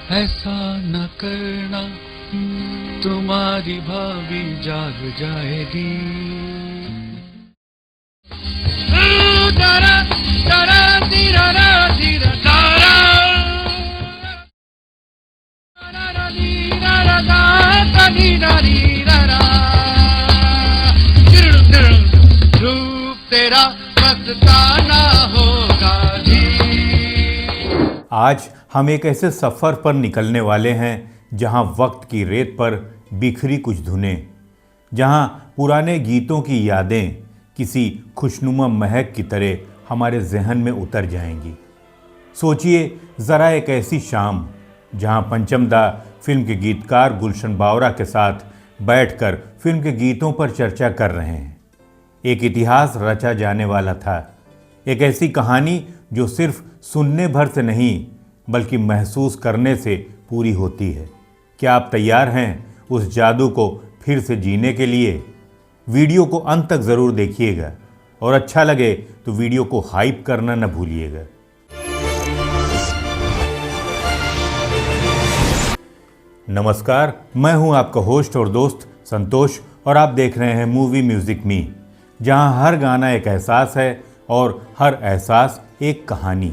ऐसा न करना, तुम्हारी भाभी जाग जाएगी। तारा तारा धीरा धीरा तारा रूप तेरा मस्ताना होगा जी। आज हम एक ऐसे सफ़र पर निकलने वाले हैं जहां वक्त की रेत पर बिखरी कुछ धुनें, जहां पुराने गीतों की यादें किसी खुशनुमा महक की तरह हमारे जहन में उतर जाएंगी। सोचिए ज़रा एक ऐसी शाम जहां पंचमदा फिल्म के गीतकार गुलशन बावरा के साथ बैठकर फिल्म के गीतों पर चर्चा कर रहे हैं। एक इतिहास रचा जाने वाला था, एक ऐसी कहानी जो सिर्फ सुनने भर से नहीं बल्कि महसूस करने से पूरी होती है। क्या आप तैयार हैं उस जादू को फिर से जीने के लिए? वीडियो को अंत तक ज़रूर देखिएगा और अच्छा लगे तो वीडियो को हाइप करना न भूलिएगा। नमस्कार, मैं हूं आपका होस्ट और दोस्त संतोष और आप देख रहे हैं मूवी म्यूजिक मी, जहां हर गाना एक एहसास है और हर एहसास एक कहानी।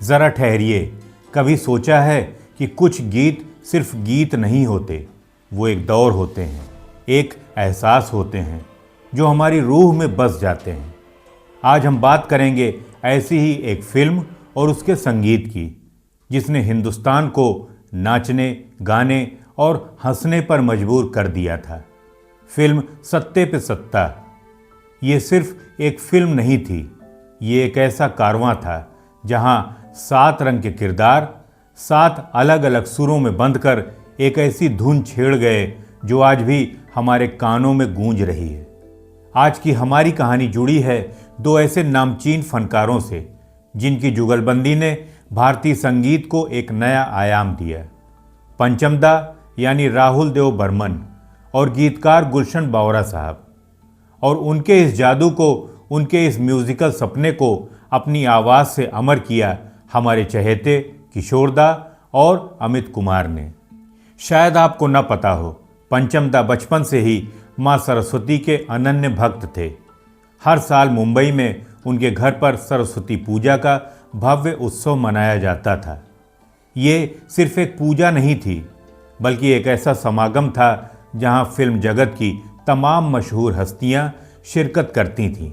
ज़रा ठहरिए, कभी सोचा है कि कुछ गीत सिर्फ गीत नहीं होते, वो एक दौर होते हैं, एक एहसास होते हैं जो हमारी रूह में बस जाते हैं। आज हम बात करेंगे ऐसी ही एक फिल्म और उसके संगीत की, जिसने हिंदुस्तान को नाचने, गाने और हंसने पर मजबूर कर दिया था। फिल्म सत्ते पे सत्ता। ये सिर्फ एक फिल्म नहीं थी, ये एक ऐसा कारवां था जहां 7 रंग के किरदार 7 अलग अलग सुरों में बंधकर एक ऐसी धुन छेड़ गए जो आज भी हमारे कानों में गूंज रही है। आज की हमारी कहानी जुड़ी है 2 ऐसे नामचीन फनकारों से जिनकी जुगलबंदी ने भारतीय संगीत को एक नया आयाम दिया। पंचमदा यानी राहुल देव बर्मन और गीतकार गुलशन बावरा साहब, और उनके इस जादू को, उनके इस म्यूजिकल सपने को अपनी आवाज़ से अमर किया हमारे चहेते किशोरदा और अमित कुमार ने। शायद आपको न पता हो, पंचमदा बचपन से ही माँ सरस्वती के अनन्य भक्त थे। हर साल मुंबई में उनके घर पर सरस्वती पूजा का भव्य उत्सव मनाया जाता था। ये सिर्फ एक पूजा नहीं थी, बल्कि एक ऐसा समागम था जहां फिल्म जगत की तमाम मशहूर हस्तियां शिरकत करती थीं।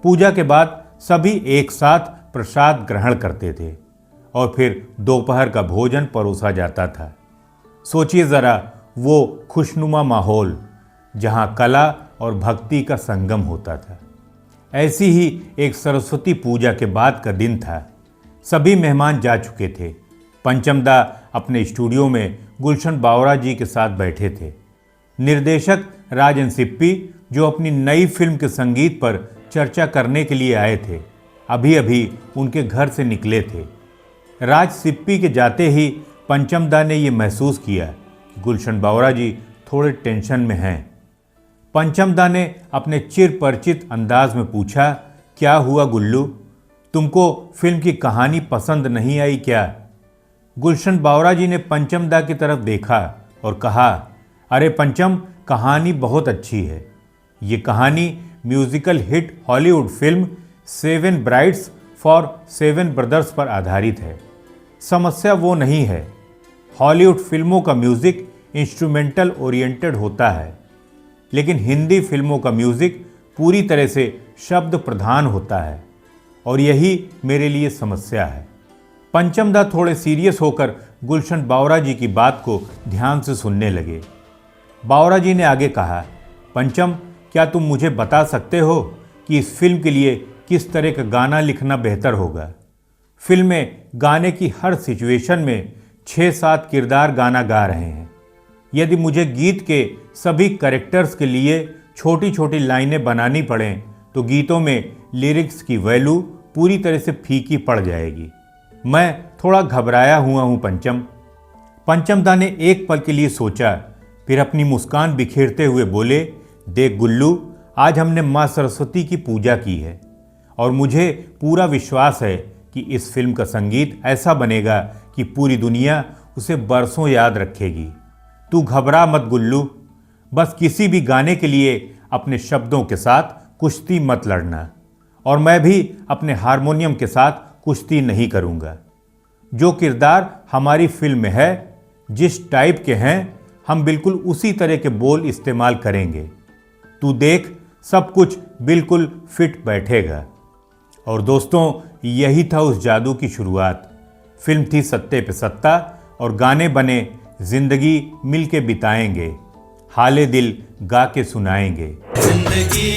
पूजा के बाद सभी एक साथ प्रसाद ग्रहण करते थे और फिर दोपहर का भोजन परोसा जाता था। सोचिए ज़रा वो खुशनुमा माहौल जहां कला और भक्ति का संगम होता था। ऐसी ही एक सरस्वती पूजा के बाद का दिन था। सभी मेहमान जा चुके थे। पंचमदा अपने स्टूडियो में गुलशन बावरा जी के साथ बैठे थे। निर्देशक राजन सिप्पी, जो अपनी नई फिल्म के संगीत पर चर्चा करने के लिए आए थे, अभी अभी उनके घर से निकले थे। राज सिप्पी के जाते ही पंचमदा ने ये महसूस किया कि गुलशन बावरा जी थोड़े टेंशन में हैं। पंचमदा ने अपने चिर परिचित अंदाज में पूछा, क्या हुआ गुल्लू, तुमको फिल्म की कहानी पसंद नहीं आई क्या? गुलशन बावरा जी ने पंचमदा की तरफ देखा और कहा, अरे पंचम, कहानी बहुत अच्छी है। ये कहानी musical hit Hollywood film 7 brides for 7 brothers पर आधारित है। समस्या वो नहीं है। हॉलीवुड फिल्मों का म्यूज़िक इंस्ट्रूमेंटल ओरिएंटेड होता है, लेकिन हिंदी फिल्मों का म्यूज़िक पूरी तरह से शब्द प्रधान होता है, और यही मेरे लिए समस्या है। पंचमदा थोड़े सीरियस होकर गुलशन बावरा जी की बात को ध्यान से सुनने लगे। बावरा जी ने आगे कहा, पंचम, क्या तुम मुझे बता सकते हो कि इस फिल्म के लिए किस तरह का गाना लिखना बेहतर होगा? फिल्म में गाने की हर सिचुएशन में 6-7 किरदार गाना गा रहे हैं। यदि मुझे गीत के सभी कैरेक्टर्स के लिए छोटी छोटी लाइनें बनानी पड़ें तो गीतों में लिरिक्स की वैल्यू पूरी तरह से फीकी पड़ जाएगी। मैं थोड़ा घबराया हुआ हूँ पंचम। पंचमदा ने एक पल के लिए सोचा, फिर अपनी मुस्कान बिखेरते हुए बोले, देख गुल्लू, आज हमने माँ सरस्वती की पूजा की है और मुझे पूरा विश्वास है कि इस फिल्म का संगीत ऐसा बनेगा कि पूरी दुनिया उसे बरसों याद रखेगी। तू घबरा मत गुल्लू, बस किसी भी गाने के लिए अपने शब्दों के साथ कुश्ती मत लड़ना, और मैं भी अपने हारमोनियम के साथ कुश्ती नहीं करूँगा। जो किरदार हमारी फिल्म में है, जिस टाइप के हैं, हम बिल्कुल उसी तरह के बोल इस्तेमाल करेंगे। तू देख, सब कुछ बिल्कुल फिट बैठेगा। और दोस्तों, यही था उस जादू की शुरुआत। फिल्म थी सत्ते पे सत्ता और गाने बने जिंदगी मिलके बिताएंगे, हाले दिल गा के सुनाएंगे। जिंदगी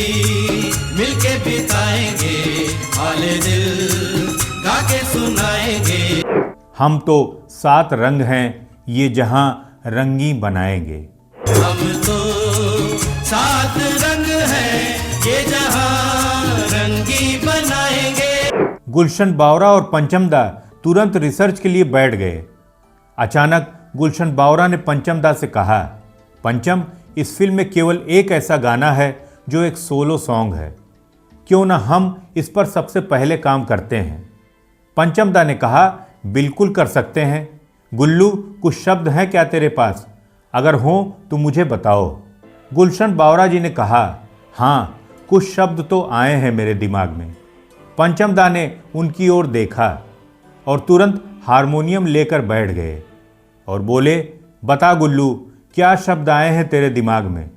मिलके बिताएंगे, हाले दिल गा के सुनाएंगे। हम तो 7 रंग हैं, ये जहां रंगी बनाएंगे। हम तो 7 रंग हैं, ये जहां रंगी बनाएंगे। गुलशन बावरा और पंचम दा तुरंत रिसर्च के लिए बैठ गए। अचानक गुलशन बावरा ने पंचम दा से कहा, पंचम, इस फिल्म में केवल एक ऐसा गाना है जो एक सोलो सॉन्ग है, क्यों ना हम इस पर सबसे पहले काम करते हैं। पंचम दा ने कहा, बिल्कुल कर सकते हैं। गुल्लू, कुछ शब्द हैं क्या तेरे पास? अगर हों तो मुझे बताओ। गुलशन बावरा जी ने कहा, हाँ, कुछ शब्द तो आए हैं मेरे दिमाग में। पंचम दा ने उनकी ओर देखा और तुरंत हारमोनियम लेकर बैठ गए और बोले, बता गुल्लू, क्या शब्द आए हैं तेरे दिमाग में?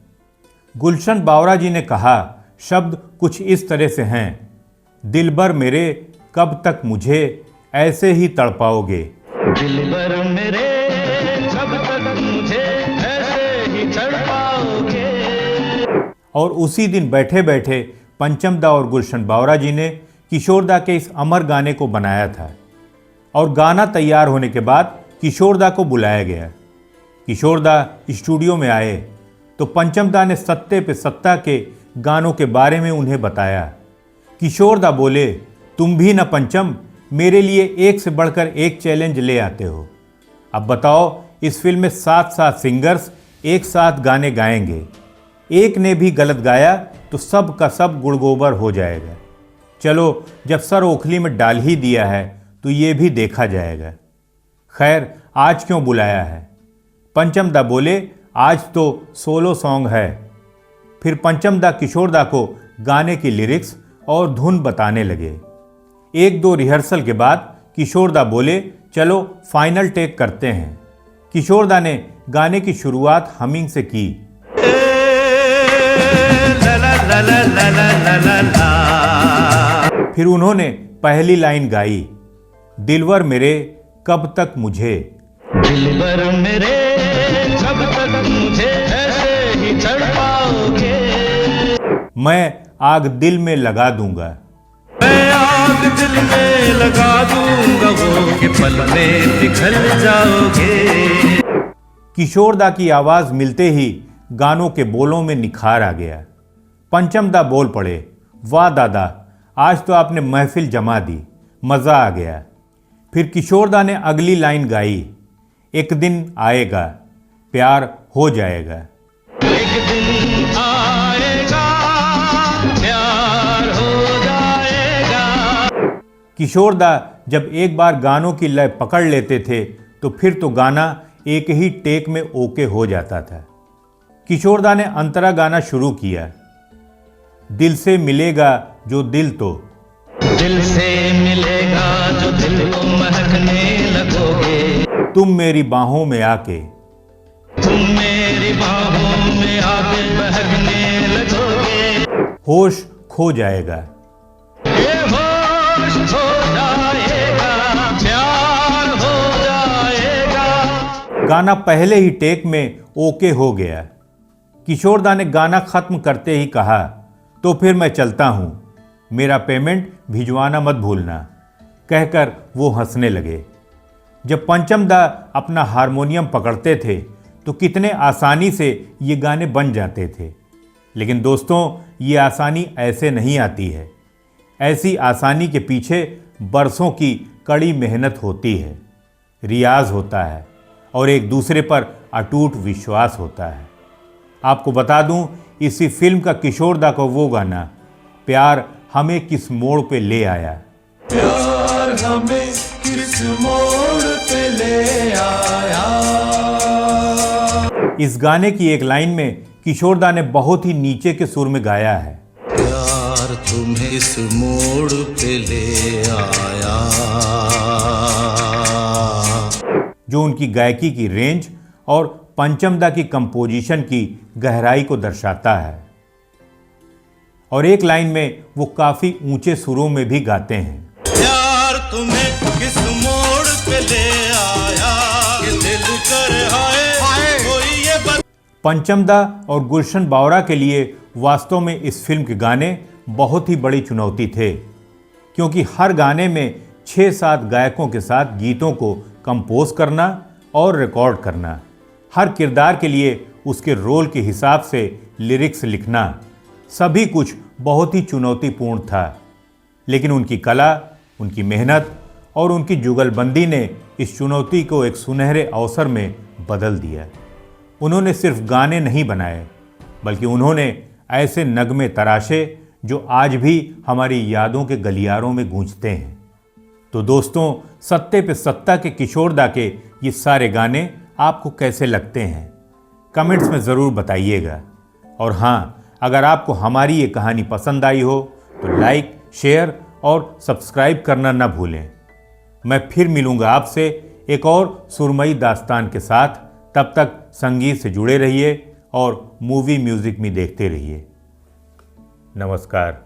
गुलशन बावरा जी ने कहा, शब्द कुछ इस तरह से हैं, दिलबर मेरे कब तक मुझे ऐसे ही तड़पाओगे। दिलबर मेरे कब तक मुझे ऐसे ही तड़पाओगे। और उसी दिन बैठे बैठे पंचम दा और गुलशन बावरा जी ने किशोर दा के इस अमर गाने को बनाया था। और गाना तैयार होने के बाद किशोर दा को बुलाया गया। किशोर दा स्टूडियो में आए तो पंचम दा ने सत्ते पे सत्ता के गानों के बारे में उन्हें बताया। किशोर दा बोले, तुम भी न पंचम, मेरे लिए एक से बढ़कर एक चैलेंज ले आते हो। अब बताओ, इस फिल्म में 7 सिंगर्स एक साथ गाने गाएंगे, एक ने भी गलत गाया तो सब का सब गुड़गोबर हो जाएगा। चलो, जब सर ओखली में डाल ही दिया है तो ये भी देखा जाएगा। खैर, आज क्यों बुलाया है? पंचम दा बोले, आज तो सोलो सॉन्ग है। फिर पंचम दा किशोर दा को गाने की लिरिक्स और धुन बताने लगे। 1-2 रिहर्सल के बाद किशोर दा बोले, चलो फाइनल टेक करते हैं। किशोर दा ने गाने की शुरुआत हमिंग से की। फिर उन्होंने पहली लाइन गाई, दिलवर मेरे कब तक मुझे। दिलबर मेरे कब तक मुझे ऐसे ही तड़पाओगे। मैं आग दिल में लगा दूंगा। मैं आग दिल में लगा दूंगा, वो के पल में पिघल जाओगे। किशोर दा की आवाज मिलते ही गानों के बोलों में निखार आ गया। पंचम दा बोल पड़े, वाह दादा, आज तो आपने महफिल जमा दी, मजा आ गया। फिर किशोर दा ने अगली लाइन गाई, एक दिन आएगा प्यार हो जाएगा। एक दिन आएगा प्यार हो जाएगा। किशोर दा जब एक बार गानों की लय पकड़ लेते थे तो फिर तो गाना एक ही टेक में ओके हो जाता था। किशोर दा ने अंतरा गाना शुरू किया, दिल से मिलेगा जो दिल तो। दिल से मिलेगा जो दिल को महकने लगोगे। तुम मेरी बाहों में आके, तुम मेरी बाहों में आके बहकने लगोगे। होश खो जाएगा। ये होश हो जाएगा, प्यार हो जाएगा। गाना पहले ही टेक में ओके हो गया। किशोर दा ने गाना खत्म करते ही कहा, तो फिर मैं चलता हूं, मेरा पेमेंट भिजवाना मत भूलना। कहकर वो हंसने लगे। जब पंचम दा अपना हारमोनियम पकड़ते थे तो कितने आसानी से ये गाने बन जाते थे। लेकिन दोस्तों, ये आसानी ऐसे नहीं आती है। ऐसी आसानी के पीछे बरसों की कड़ी मेहनत होती है, रियाज होता है और एक दूसरे पर अटूट विश्वास होता है। आपको बता दूं, इसी फिल्म का किशोर दा को वो गाना, प्यार हमें किस मोड़ पे ले आया। प्यार हमें किस मोड़ पे ले आया। इस गाने की एक लाइन में किशोरदा ने बहुत ही नीचे के सुर में गाया है, प्यार तुम्हें इस मोड़ पे ले आया। जो उनकी गायकी की रेंज और पंचमदा की कंपोजिशन की गहराई को दर्शाता है। और एक लाइन में वो काफी ऊंचे सुरों में भी गाते हैं, प्यार तुम्हें किस मोड़ पे ले आया कि दिल कर हाय कोई ये पंचमदा और गुलशन बावरा के लिए वास्तव में इस फिल्म के गाने बहुत ही बड़ी चुनौती थे, क्योंकि हर गाने में 6-7 गायकों के साथ गीतों को कंपोज करना और रिकॉर्ड करना, हर किरदार के लिए उसके रोल के हिसाब से लिरिक्स लिखना, सभी कुछ बहुत ही चुनौतीपूर्ण था। लेकिन उनकी कला, उनकी मेहनत और उनकी जुगलबंदी ने इस चुनौती को एक सुनहरे अवसर में बदल दिया। उन्होंने सिर्फ गाने नहीं बनाए, बल्कि उन्होंने ऐसे नगमे तराशे जो आज भी हमारी यादों के गलियारों में गूंजते हैं। तो दोस्तों, सत्ते पे सत्ता के किशोरदा के ये सारे गाने आपको कैसे लगते हैं? कमेंट्स में ज़रूर बताइएगा। और हाँ, अगर आपको हमारी ये कहानी पसंद आई हो तो लाइक, शेयर और सब्सक्राइब करना न भूलें। मैं फिर मिलूंगा आपसे एक और सुरमई दास्तान के साथ। तब तक संगीत से जुड़े रहिए और मूवी म्यूजिक में देखते रहिए। नमस्कार।